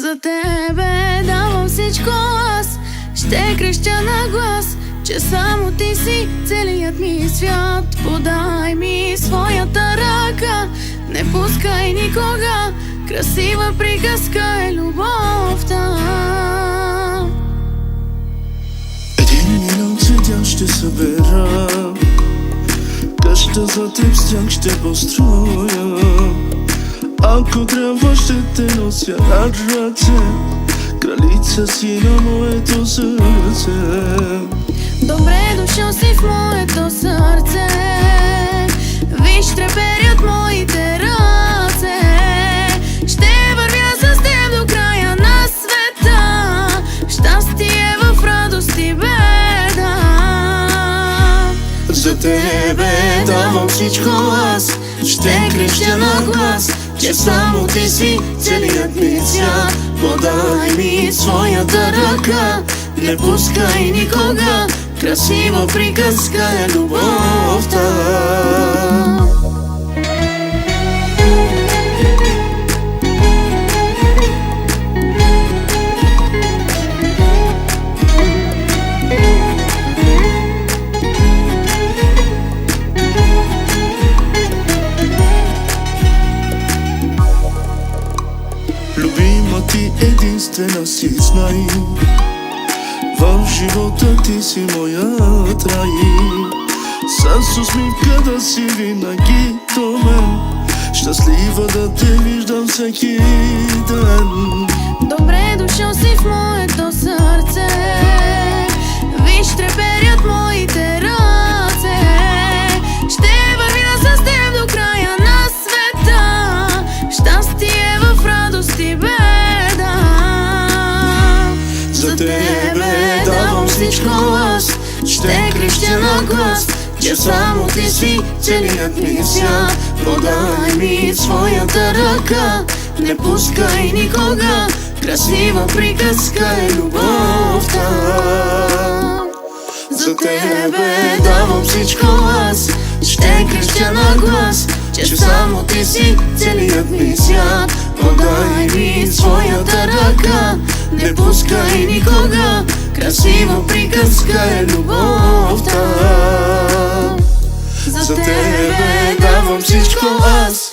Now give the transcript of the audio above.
За тебе давам всичко аз. Ще крещя на глас, че само ти си целият ми свят. Подай ми своята ръка, не пускай никога. Красива приказка е любовта. Един милион цветя ще събера, къща за теб с тях ще построя. Ако трябва ще те нося на ръце, кралица си на моето сърце. Добре дошъл си в моето сърце. Виж, треперят моите ръце. Ще вървя с теб до края на света. Щастие в радост и беда. За тебе давам всичко аз. Ще крещя на глас, че само ти си целият ми свят. Подай ми своята ръка, не пускай никога. Красива приказка е любовта. Любима ти единствена си знай, в живота ти си моят рай. С усмивка да си винаги до мен, щастлива да те виждам всеки ден. Добре дошъл си в моето сърце. Виж, треперят моите ръце. Ще вървя с теб до края на света. Щастие в радост и беда. За тебе давам всичко аз. Ще крещя на глас, че само ти си целият ми свят. Подай ми своята ръка, не пускай никога. Красива приказка е любовта. За тебе давам всичко аз. Ще крещя на глас, че само ти си целият ми свят. Подай ми своята ръка, не пускай никога. Красива приказка е любовта. За тебе давам всичко аз.